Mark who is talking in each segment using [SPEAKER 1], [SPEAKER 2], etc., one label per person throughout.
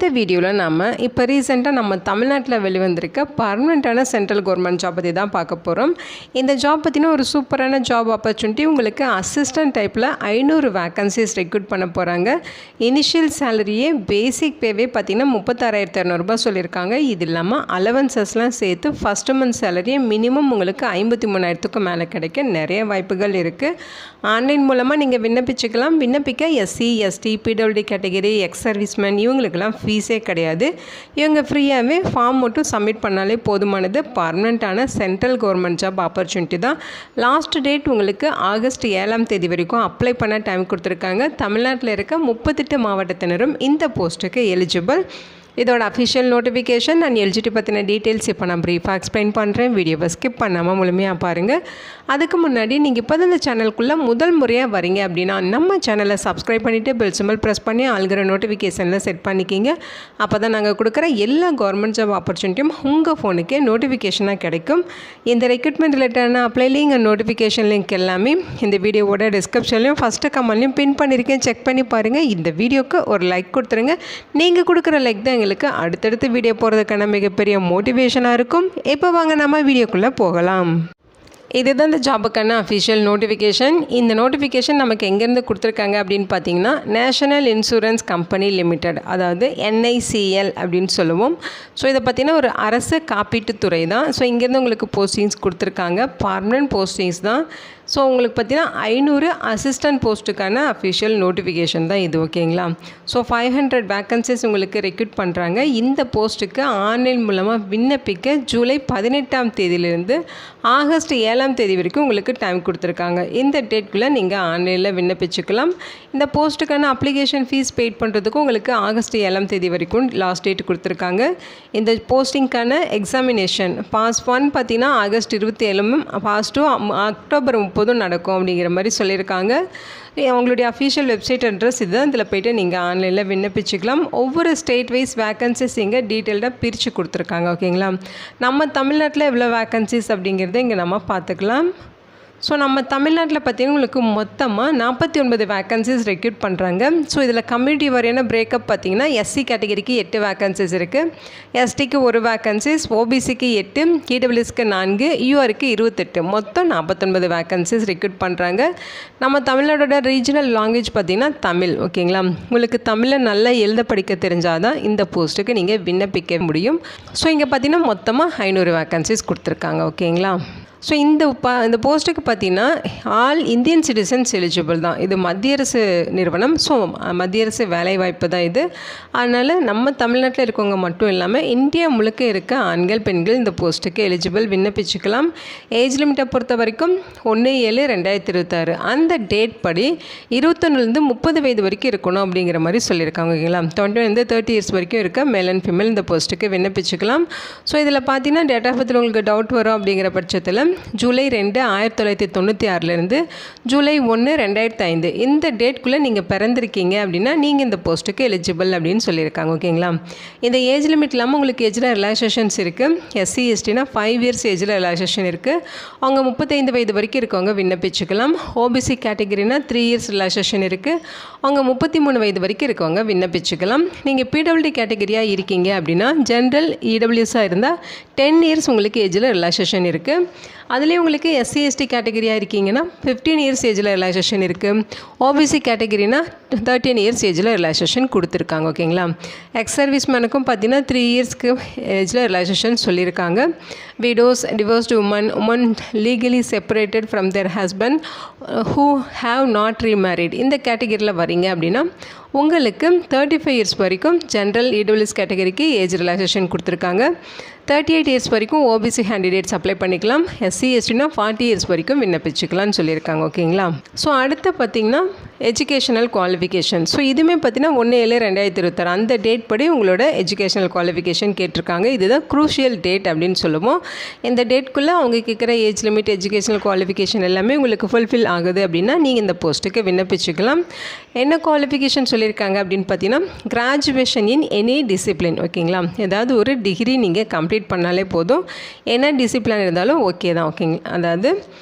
[SPEAKER 1] இந்த வீடியோவில் நம்ம இப்போ ரீசெண்டாக நம்ம தமிழ்நாட்டில் வெளிவந்திருக்க பர்மனெண்ட்டான சென்ட்ரல் கவர்மெண்ட் ஜாப் பற்றி தான் பார்க்க போகிறோம். இந்த ஜாப் பற்றின ஒரு சூப்பரான ஜாப் ஆப்பர்ச்சுனிட்டி. உங்களுக்கு அசிஸ்டன்ட் டைப்பில் 500 வேக்கன்சிஸ் ரெக்ரூட் பண்ண போகிறாங்க. இனிஷியல் சேலரியே பேசிக் பேவே பார்த்திங்கன்னா 36,200 சொல்லியிருக்காங்க. இது இல்லாமல் அலவன்சஸ்லாம் சேர்த்து ஃபஸ்ட்டு மந்த் சேலரியே மினிமம் உங்களுக்கு 53,000க்கு மேலே கிடைக்க நிறைய வாய்ப்புகள் இருக்குது. ஆன்லைன் மூலமாக நீங்கள் விண்ணப்பிச்சுக்கலாம். விண்ணப்பிக்க SC, ST, PWD category, ex serviceman இவங்களுக்கெல்லாம் ஃபீஸே கிடையாது. இவங்க ஃப்ரீயாகவே ஃபார்ம் மட்டும் சப்மிட் பண்ணாலே போதுமானது. பர்மனெண்ட்டான சென்ட்ரல் கவர்மெண்ட் ஜாப் ஆப்பர்ச்சுனிட்டி தான். லாஸ்ட் டேட் உங்களுக்கு ஆகஸ்ட் 7 வரைக்கும் அப்ளை பண்ண டைம் கொடுத்துருக்காங்க. தமிழ்நாட்டில் இருக்க 38 மாவட்டத்தினரும் இந்த போஸ்ட்டுக்கு எலிஜிபிள். இதோட அஃபிஷியல் நோட்டிஃபிகேஷன் அண்ட் எலிஜிபிலிட்டி பற்றின டீட்டெயில்ஸ் இப்போ நான் ப்ரீஃபாக எக்ஸ்பிளைன் பண்ணுறேன். வீடியோவை ஸ்கிப் பண்ணாமல் முழுமையாக பாருங்கள். அதுக்கு முன்னாடி நீங்கள் இப்போ இந்த சேனலுக்குள்ளே முதல் முறையாக வரீங்க அப்படின்னா நம்ம சேனலை சப்ஸ்கிரைப் பண்ணிவிட்டு பெல் சிம்பல் ப்ரெஸ் பண்ணி ஆல்கிற நோட்டிஃபிகேஷனில் செட் பண்ணிக்கிங்க. அப்போ தான் நாங்கள் கொடுக்குற எல்லா கவர்மெண்ட் ஜாப் ஆப்பர்ச்சுனிட்டியும் உங்கள் ஃபோனுக்கே நோட்டிஃபிகேஷனாக கிடைக்கும். இந்த ரெக்ரூட்மெண்ட் ரிலேட்டடான apply link and notification link எல்லாமே இந்த வீடியோவோட டிஸ்கிரிப்ஷன்லையும் ஃபஸ்ட்டு கமெண்ட்லையும் பின் பண்ணியிருக்கேன். செக் பண்ணி பாருங்கள். இந்த வீடியோக்கு ஒரு லைக் கொடுத்துருங்க. நீங்கள் கொடுக்குற லைக் தான் எங்களுக்கு அடுத்தடுத்து வீடியோ போகிறதுக்கான மிகப்பெரிய மோட்டிவேஷனாக இருக்கும். இப்போ வாங்க நம்ம வீடியோக்குள்ளே போகலாம். இதுதான் இந்த ஜாபுக்கான அஃபிஷியல் நோட்டிஃபிகேஷன். இந்த நோட்டிஃபிகேஷன் நமக்கு எங்கேருந்து கொடுத்துருக்காங்க அப்படின்னு பார்த்தீங்கன்னா நேஷனல் இன்சூரன்ஸ் கம்பெனி லிமிடெட், அதாவது NICL அப்படின்னு சொல்லுவோம். ஸோ இதை பார்த்தீங்கன்னா ஒரு அரசு காப்பீட்டுத்துறை தான். ஸோ இங்கேருந்து உங்களுக்கு போஸ்டிங்ஸ் கொடுத்துருக்காங்க. பர்மனெண்ட் போஸ்டிங்ஸ் தான். ஸோ உங்களுக்கு பார்த்தீங்கன்னா 500 அசிஸ்டன்ட் போஸ்ட்டுக்கான அஃபிஷியல் நோட்டிஃபிகேஷன் தான் இது. ஓகேங்களா? ஸோ 500 வேக்கன்சிஸ் உங்களுக்கு ரெக்ரூட் பண்ணுறாங்க. இந்த போஸ்ட்டுக்கு ஆன்லைன் மூலமாக விண்ணப்பிக்க ஜூலை 18 ஆகஸ்ட் 7 வரைக்கும் உங்களுக்கு டைம் கொடுத்துருக்காங்க. இந்த டேட்குள்ளே நீங்கள் ஆன்லைனில் விண்ணப்பிச்சுக்கலாம். இந்த போஸ்ட்டுக்கான அப்ளிகேஷன் ஃபீஸ் பெய்ட் பண்ணுறதுக்கும் உங்களுக்கு ஆகஸ்ட் 7 வரைக்கும் லாஸ்ட் டேட் கொடுத்துருக்காங்க. இந்த போஸ்டிங்க்கான எக்ஸாமினேஷன் பாஸ் 1 பார்த்தீங்கன்னா ஆகஸ்ட் 27, பாஸ் 2 அக்டோபர் 30 நடக்கும் அப்படிங்கிற மாதிரி சொல்லியிருக்காங்க. அவங்களுடைய அஃபிஷியல் வெப்சைட் அட்ரஸ் இதுதான். இதில் போய்ட்டு நீங்கள் ஆன்லைனில் விண்ணப்பிச்சுக்கலாம். ஒவ்வொரு ஸ்டேட் வைஸ் வேக்கன்சிஸ் இங்கே டீட்டெயில்டாக பிரித்து கொடுத்துருக்காங்க. ஓகேங்களா? நம்ம தமிழ்நாட்டில் எவ்வளோ வேக்கன்சிஸ் அப்படிங்கிறத இங்கே நம்ம பார்த்துக்கலாம். ஸோ நம்ம தமிழ்நாட்டில் பார்த்தீங்கன்னா உங்களுக்கு மொத்தமாக 49 வேக்கன்சிஸ் ரெக்ரூட் பண்ணுறாங்க. ஸோ இதில் கம்யூனிட்டி வாரியான பிரேக்கப் பார்த்தீங்கன்னா எஸ்சி கேட்டகரிக்கு 8 வேக்கன்சிஸ் இருக்குது, எஸ்டிக்கு 1 வேக்கன்சிஸ், ஓபிசிக்கு 8, இடபிள்யூஎஸ்க்கு 4, யூஆருக்கு 28, மொத்தம் 49 வேக்கன்சிஸ் ரெக்ரூட் பண்ணுறாங்க. நம்ம தமிழ்நாடோட ரீஜனல் லாங்குவேஜ் பார்த்திங்கன்னா தமிழ். ஓகேங்களா? உங்களுக்கு தமிழில் நல்லா எழுத படிக்க தெரிஞ்சால் தான் இந்த போஸ்ட்டுக்கு நீங்கள் விண்ணப்பிக்க முடியும். ஸோ இங்கே பார்த்தீங்கன்னா மொத்தமாக 500 வேக்கன்சிஸ் கொடுத்துருக்காங்க. ஓகேங்களா? ஸோ இந்த போஸ்ட்டுக்கு பார்த்தீங்கன்னா ஆல் இந்தியன் சிட்டிசன்ஸ் எலிஜிபிள் தான். இது மத்திய அரசு நிறுவனம். ஸோ மத்திய அரசு வேலைவாய்ப்பு தான் இது. அதனால் நம்ம தமிழ்நாட்டில் இருக்கவங்க மட்டும் இல்லாமல் இந்தியா முழுக்க இருக்க ஆண்கள் பெண்கள் இந்த போஸ்ட்டுக்கு எலிஜிபிள், விண்ணப்பிச்சுக்கலாம். ஏஜ் லிமிட்டை பொறுத்த வரைக்கும் 1/7/2026 அந்த டேட் படி 21 30 வயது வரைக்கும் இருக்கணும் அப்படிங்கிற மாதிரி சொல்லியிருக்காங்க. ஓகேங்களா? 21 30 இயர்ஸ் வரைக்கும் இருக்க மேல் அண்ட் ஃபீமேல் இந்த போஸ்ட்டுக்கு விண்ணப்பிச்சுக்கலாம். ஸோ இதில் பார்த்தீங்கன்னா டேட் ஆஃப் பர்த்தில் உங்களுக்கு டவுட் வரும் அப்படிங்கிற பட்சத்தில் ஜூலை 2 1996 ஜூலை 1 2005 இந்த டேட்குள்ளே நீங்கள் பிறந்திருக்கீங்க அப்படின்னா நீங்கள் இந்த போஸ்ட்டுக்கு எலிஜிபிள் அப்படின்னு சொல்லியிருக்காங்க. ஓகேங்களா? இந்த ஏஜ் லிமிட் இல்லாமல் உங்களுக்கு ஏஜில் ரிலாக்ஸேஷன்ஸ் இருக்குது. எஸ்சி எஸ்டினா 5 இயர்ஸ் ஏஜில் ரிலாக்ஸேஷன் இருக்குது. அவங்க 35 வயது வரைக்கும் இருக்கவங்க விண்ணப்பிச்சுக்கலாம். ஓபிசி கேட்டகரினா 3 இயர்ஸ் ரிலாக்ஸேஷன் இருக்குது. அவங்க 33 வயது வரைக்கும் இருக்கவங்க விண்ணப்பிச்சுக்கலாம். நீங்கள் பிடபிள்யூடி கேட்டகரியாக இருக்கீங்க அப்படின்னா ஜென்ரல் இடபிள்யூஎஸாக இருந்தால் 10 இயர்ஸ் உங்களுக்கு ஏஜில் ரிலாக்ஸேஷன் இருக்குது. அதுலேயும் உங்களுக்கு எஸ்சி எஸ்டி கேட்டகரியாக இருக்கீங்கன்னா 15 இயர்ஸ் ஏஜில் ரிலாக்ஸேஷன் இருக்குது. ஓபிசி கேட்டகரினா 13 இயர்ஸ் ஏஜில் ரிலாக்ஸேஷன் கொடுத்துருக்காங்க. ஓகேங்களா? எக்ஸ் சர்வீஸ்மேனுக்கும் பார்த்தீங்கன்னா 3 இயர்ஸ்க்கு ஏஜில் ரிலாக்ஸேஷன் சொல்லியிருக்காங்க. Widows, divorced woman legally separated from their husband who have not remarried இந்த கேட்டகரியில் வரீங்க அப்படின்னா உங்களுக்கு 35 இயர்ஸ் வரைக்கும் ஜென்ரல் இடபிள்யூஎஸ் கேட்டகரிக்கு ஏஜ் ரிலாக்ஸேஷன் கொடுத்துருக்காங்க. 38 இயர்ஸ் வரைக்கும் ஓபிசி கேண்டிடேட்ஸ் அப்ளை பண்ணிக்கலாம். எஸ்சி எஸ்டினா 40 இயர்ஸ் வரைக்கும் விண்ணப்பிச்சுக்கலாம்னு சொல்லியிருக்காங்க. ஓகேங்களா? ஸோ அடுத்து பார்த்திங்கன்னா எஜுகேஷனல் குவாலிஃபிகேஷன். ஸோ இதுவுமே பார்த்தீங்கன்னா 1/7/2026 அந்த டேட் படி உங்களோட எஜுகேஷனல் குவாலிஃபிகேஷன் கேட்டிருக்காங்க. இதுதான் க்ரூஷியல் டேட் அப்படின்னு சொல்லுவோம். இந்த டேட்குள்ளே அவங்க கேட்குற ஏஜ் லிமிட், எஜுகேஷனல் குவாலிஃபிகேஷன் எல்லாமே உங்களுக்கு ஃபுல்ஃபில் ஆகுது அப்படின்னா நீங்கள் இந்த போஸ்ட்டுக்கு விண்ணப்பிச்சுக்கலாம். என்ன குவாலிஃபிகேஷன் சொல்லியிருக்காங்க அப்படின்னு பார்த்தீங்கன்னா கிராஜுவேஷன் இன் எனி டிசிப்ளின். ஓகேங்களா, ஏதாவது ஒரு டிகிரி நீங்கள் கம்ப்ளீட் பண்ணாலே போதும். என்ன டிசிப்ளின் இருந்தாலும் ஓகே தான். ஓகேங்க, அதாவது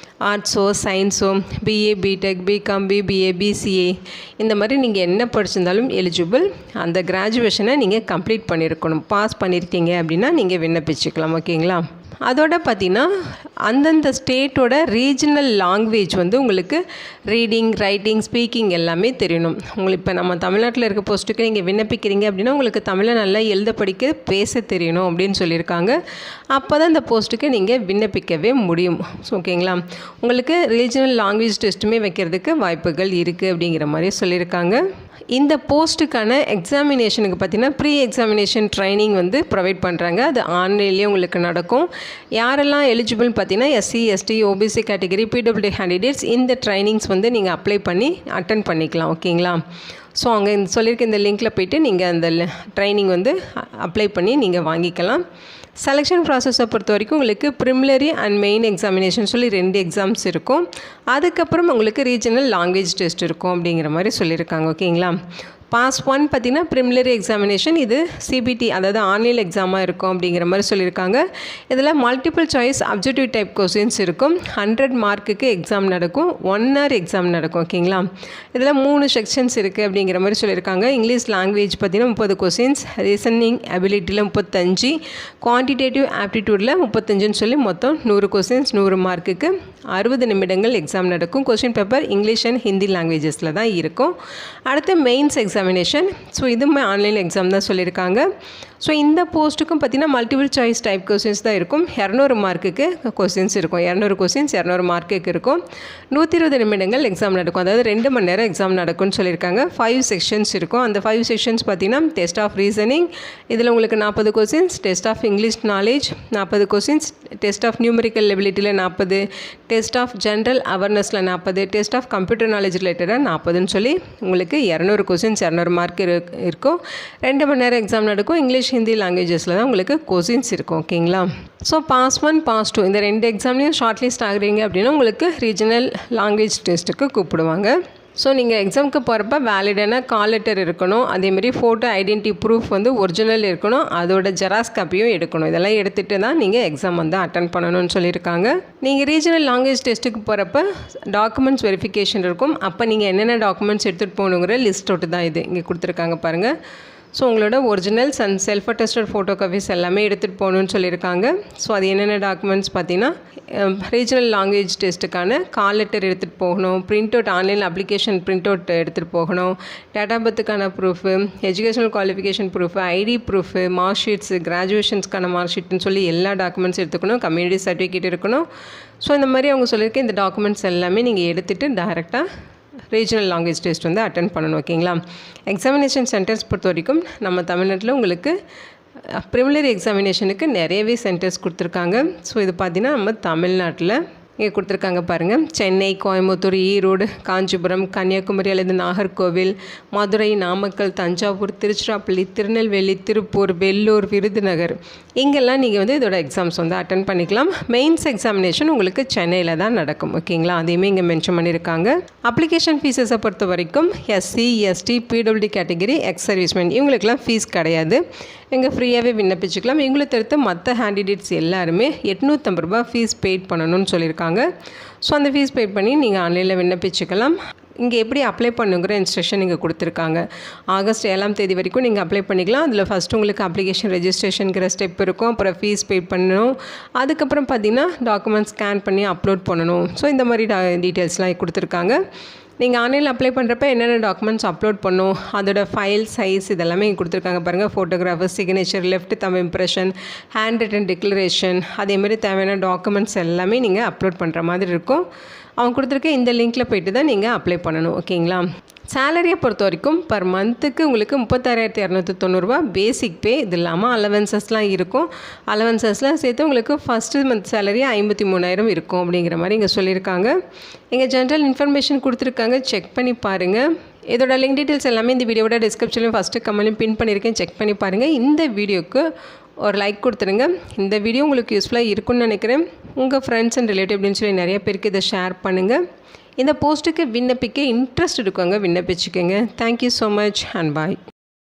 [SPEAKER 1] ஆர்ட்ஸோ சயின்ஸோ BA BTech BCom BBA BCA இந்த மாதிரி நீங்கள் என்ன படிச்சிருந்தாலும் எலிஜிபிள். அந்த கிராஜுவேஷனை நீங்கள் கம்ப்ளீட் பண்ணியிருக்கணும். பாஸ் பண்ணியிருக்கீங்க அப்படின்னா நீங்கள் விண்ணப்பிச்சுக்கலாம். ஓகேங்களா, அதோட பார்த்திங்கன்னா அந்தந்த ஸ்டேட்டோட ரீஜனல் லாங்குவேஜ் வந்து உங்களுக்கு ரீடிங் ரைட்டிங் ஸ்பீக்கிங் எல்லாமே தெரியணும். உங்களுக்கு இப்போ நம்ம தமிழ்நாட்டில் இருக்க போஸ்ட்டுக்கு நீங்கள் விண்ணப்பிக்கிறீங்க அப்படின்னா உங்களுக்கு தமிழை நல்லா எழுத படிக்க பேச தெரியணும் அப்படின்னு சொல்லியிருக்காங்க. அப்போ தான் இந்த போஸ்ட்டுக்கு நீங்கள் விண்ணப்பிக்கவே முடியும். ஓகேங்களா, உங்களுக்கு ரீஜனல் லாங்குவேஜ் டெஸ்ட்டுமே வைக்கிறதுக்கு வாய்ப்புகள் இருக்குது அப்படிங்கிற மாதிரி சொல்லியிருக்காங்க. இந்த போஸ்ட்டுக்கான எக்ஸாமினேஷனுக்கு பார்த்திங்கன்னா ப்ரீ எக்ஸாமினேஷன் ட்ரைனிங் வந்து ப்ரொவைட் பண்ணுறாங்க. அது ஆன்லைன்லேயே உங்களுக்கு நடக்கும். யாரெல்லாம் எலிஜிபிள் பார்த்தீங்கன்னா SC ST OBC category PWD candidates இந்த ட்ரைனிங்ஸ் வந்து நீங்கள் அப்ளை பண்ணி அட்டன் பண்ணிக்கலாம். ஓகேங்களா, ஸோ அங்கே சொல்லியிருக்க இந்த லிங்க்கில் போய்ட்டு நீங்கள் அந்த ட்ரைனிங் வந்து அப்ளை பண்ணி நீங்கள் வாங்கிக்கலாம். செலெக்ஷன் ப்ராசஸை பொறுத்த வரைக்கும் உங்களுக்கு ப்ரிலிமினரி அண்ட் மெயின் எக்ஸாமினேஷன் சொல்லி 2 எக்ஸாம்ஸ் இருக்கும். அதுக்கப்புறம் உங்களுக்கு ரீஜனல் லாங்குவேஜ் டெஸ்ட் இருக்கும் அப்படிங்கிற மாதிரி சொல்லியிருக்காங்க. ஓகேங்களா, பாஸ் 1 பார்த்திங்கன்னா ப்ரிலிமினரி எக்ஸாமினேஷன், இது சிபிடி அதாவது ஆன்லைன் எக்ஸாமாக இருக்கும் அப்படிங்கிற மாதிரி சொல்லியிருக்காங்க. இதில் multiple choice objective type questions இருக்கும். 100 மார்க்குக்கு எக்ஸாம் நடக்கும். 1 hour எக்ஸாம் நடக்கும். ஓகேங்களா, இதில் 3 செக்ஷன்ஸ் இருக்குது அப்படிங்கிற மாதிரி சொல்லியிருக்காங்க. இங்கிலீஷ் லாங்குவேஜ் பார்த்திங்கன்னா 30 கொஸ்டின்ஸ், ரீசனிங் அபிலிட்டியில் 35, குவான்டிடேட்டிவ் ஆப்டிடியூடில் 35ன்னு சொல்லி மொத்தம் 100 கொஸ்டின்ஸ் 100 மார்க்குக்கு 60 நிமிடங்கள் எக்ஸாம் நடக்கும். Question paper English and Hindi லாங்குவேஜஸில் தான் இருக்கும். அடுத்து மெயின்ஸ் எக்ஸாமினேஷன். ஸோ இதுவுமே ஆன்லைன் எக்ஸாம் தான் சொல்லியிருக்காங்க. ஸோ இந்த போஸ்ட்டுக்கும் பார்த்திங்கன்னா மல்டிபிள் சாய்ஸ் டைப் கொஸ்டின்ஸ் தான் இருக்கும். 200 மார்க்குக்கு கொஸ்டின்ஸ் இருக்கும். 200 கொஸ்டின்ஸ் 200 மார்க்குக்கு இருக்கும். 120 நிமிடங்கள் எக்ஸாம் நடக்கும். அதாவது 2 மணி நேரம் எக்ஸாம் நடக்கும்னு சொல்லியிருக்காங்க. 5 செக்ஷன்ஸ் இருக்கும். அந்த 5 செக்ஷன்ஸ் பார்த்திங்கன்னா டெஸ்ட் ஆஃப் ரீசனிங், இதில் உங்களுக்கு 40 questions, test of English knowledge 40 questions, test of numerical எபிலிட்டியில் 40, டெஸ்ட் ஆஃப் ஜென்ரல் அவேர்னஸில் 40, டெஸ்ட் ஆஃப் கம்ப்யூட்டர் நாலேஜ் ரிலேட்டடாக 40ன்னு சொல்லி உங்களுக்கு 200 கொஸ்டின்ஸ் 200 மார்க் இருக்கும். 2 மணி நேரம் எக்ஸாம் நடக்கும். இங்கிலீஷ் ஹிந்தி லாங்குவேஜஸில் தான் உங்களுக்கு கொஸ்டின்ஸ் இருக்கும். ஓகேங்களா, ஸோ பாஸ் 1 பாஸ் 2 இந்த 2 எக்ஸாம்லேயும் ஷார்ட் லிஸ்ட் ஆகுறீங்க அப்படின்னா உங்களுக்கு ரீஜனல் லாங்குவேஜ் டெஸ்ட்டுக்கு கூப்பிடுவாங்க. ஸோ நீங்கள் எக்ஸாமுக்கு போகிறப்ப வேலிடான கால் லெட்டர் இருக்கணும். அதேமாதிரி ஃபோட்டோ ஐடென்டிட்டி ப்ரூஃப் வந்து ஒரிஜினல் இருக்கணும். அதோட ஜெராக்ஸ் காப்பியும் எடுக்கணும். இதெல்லாம் எடுத்துகிட்டு தான் நீங்கள் எக்ஸாம் வந்து அட்டன் பண்ணணும்னு சொல்லியிருக்காங்க. நீங்கள் ரீஜனல் லாங்குவேஜ் டெஸ்ட்டுக்கு போகிறப்ப டாக்குமெண்ட்ஸ் வெரிஃபிகேஷன் இருக்கும். அப்போ நீங்கள் என்னென்ன டாக்குமெண்ட்ஸ் எடுத்துகிட்டு போகணுங்கிற லிஸ்ட்டோட்டு தான் இது இங்கே கொடுத்துருக்காங்க பாருங்கள். ஸோ உங்களோட originals and self attested photo copies எல்லாமே எடுத்துகிட்டு போகணுன்னு சொல்லியிருக்காங்க. ஸோ அது என்னென்ன டாக்குமெண்ட்ஸ் பார்த்தீங்கன்னா ரீஜனல் லாங்குவேஜ் டெஸ்ட்டுக்கான கால் லெட்டர் எடுத்துகிட்டு போகணும், print out online application print out எடுத்துகிட்டு போகணும், டேட்டா பர்த்துக்கான proof, educational qualification proof, ID proof, mark sheets, கிராஜுவேஷன்ஸ்க்கான மார்க் ஷீட்னு சொல்லி எல்லா டாக்குமெண்ட்ஸ் எடுத்துக்கணும். கம்யூனிட்டி சர்டிஃபிகேட் இருக்கணும். ஸோ இந்த மாதிரி அவங்க சொல்லியிருக்க இந்த டாக்குமெண்ட்ஸ் எல்லாமே நீங்கள் எடுத்துகிட்டு டைரெக்டாக ரீஜனல் லாங்குவேஜ் டெஸ்ட் வந்து அட்டன் பண்ணணும். ஓகேங்களா, எக்ஸாமினேஷன் சென்டர்ஸ் பொறுத்த வரைக்கும் நம்ம தமிழ்நாட்டில் உங்களுக்கு ப்ரிலிமினரி எக்ஸாமினேஷனுக்கு நிறையவே சென்டர்ஸ் கொடுத்துருக்காங்க. ஸோ இது பார்த்திங்கன்னா நம்ம தமிழ்நாட்டில் இங்கே கொடுத்துருக்காங்க பாருங்கள். சென்னை, கோயம்புத்தூர், ஈரோடு, காஞ்சிபுரம், கன்னியாகுமரி அல்லது நாகர்கோவில், மதுரை, நாமக்கல், தஞ்சாவூர், திருச்சிராப்பள்ளி, திருநெல்வேலி, திருப்பூர், வெள்ளூர், விருதுநகர் இங்கெல்லாம் நீங்கள் வந்து இதோட எக்ஸாம்ஸ் வந்து அட்டன் பண்ணிக்கலாம். மெயின்ஸ் எக்ஸாமினேஷன் உங்களுக்கு சென்னையில் தான் நடக்கும். ஓகேங்களா, அதையுமே இங்கே மென்ஷன் பண்ணியிருக்காங்க. அப்ளிகேஷன் ஃபீஸஸை பொறுத்த வரைக்கும் SC ST PWD category ex serviceman இவங்களுக்கெல்லாம் ஃபீஸ் கிடையாது. இங்கே ஃப்ரீயாகவே விண்ணப்பிச்சுக்கலாம். இவங்களை தவிர்த்து மற்ற கேண்டிடேட்ஸ் எல்லாருமே 850 ரூபா ஃபீஸ் பெய்ட் பண்ணணும்னு சொல்லியிருக்காங்க. ஸோ அந்த ஃபீஸ் பே பண்ணி நீங்கள் ஆன்லைனில் விண்ணப்பிச்சுக்கலாம். இங்கே எப்படி அப்ளை பண்ணுங்கிற இன்ஸ்ட்ரக்ஷன் நீங்கள் கொடுத்துருக்காங்க. ஆகஸ்ட் 7ஆம் தேதி வரைக்கும் நீங்கள் அப்ளை பண்ணிக்கலாம். அதில் ஃபஸ்ட்டு உங்களுக்கு அப்ளிகேஷன் ரெஜிஸ்ட்ரேஷனுங்கிற ஸ்டெப் இருக்கும். அப்புறம் ஃபீஸ் பே பண்ணணும். அதுக்கப்புறம் பார்த்திங்கன்னா டாக்குமெண்ட்ஸ் ஸ்கேன் பண்ணி அப்லோட் பண்ணணும். ஸோ இந்த மாதிரி டீட்டெயில்ஸ்லாம் கொடுத்துருக்காங்க. நீங்கள் ஆன்லைனில் அப்ளை பண்ணுறப்ப என்னென்ன டாக்குமெண்ட்ஸ் அப்லோட் பண்ணணும், அதோட ஃபைல் சைஸ் இதெல்லாமே கொடுத்துருக்காங்க பாருங்கள். ஃபோட்டோகிராஃபர், சிக்னேச்சர், லெஃப்ட் தம் இம்ப்ரெஷன், ஹேண்ட் ரிட்டன் டிக்ளரேஷன், அதேமாதிரி தேவையான டாக்குமெண்ட்ஸ் எல்லாமே நீங்கள் அப்லோட் பண்ணுற மாதிரி இருக்கும். அவங்க கொடுத்துருக்க இந்த லிங்க்கில் போய்ட்டு தான் நீங்கள் அப்ளை பண்ணணும். ஓகேங்களா, சேலரியை பொறுத்த வரைக்கும் பர் மந்த்துக்கு உங்களுக்கு 36,290 ரூபா பேசிக் பே. இது இல்லாமல் அலவன்சஸ்லாம் இருக்கும். அலவன்சஸ்லாம் சேர்த்து உங்களுக்கு ஃபஸ்ட்டு மந்த் சேலரி 53,000 இருக்கும் அப்படிங்கிற மாதிரி இங்கே சொல்லியிருக்காங்க. இங்கே ஜென்ரல் இன்ஃபர்மேஷன் கொடுத்துருக்காங்க, செக் பண்ணி பாருங்கள். இதோட லிங்க் டீட்டெயில்ஸ் எல்லாமே இந்த வீடியோட டிஸ்கிரிப்ஷன்லையும் ஃபஸ்ட்டு கமெண்ட்லையும் பின் பண்ணியிருக்கேன், செக் பண்ணி பாருங்கள். இந்த வீடியோக்கு ஒரு லைக் கொடுத்துருங்க. இந்த வீடியோ உங்களுக்கு யூஸ்ஃபுல்லாக இருக்குன்னு நினைக்கிறேன். உங்கள் ஃப்ரெண்ட்ஸ் அண்ட் ரிலேட்டிவ் அப்படின்னு சொல்லி நிறைய பேருக்கு இதை ஷேர் பண்ணுங்கள். இந்த போஸ்ட்டுக்கு விண்ணப்பிக்க இன்ட்ரெஸ்ட் இருக்கவங்க விண்ணப்பிச்சுக்கோங்க. Thank you so much and bye.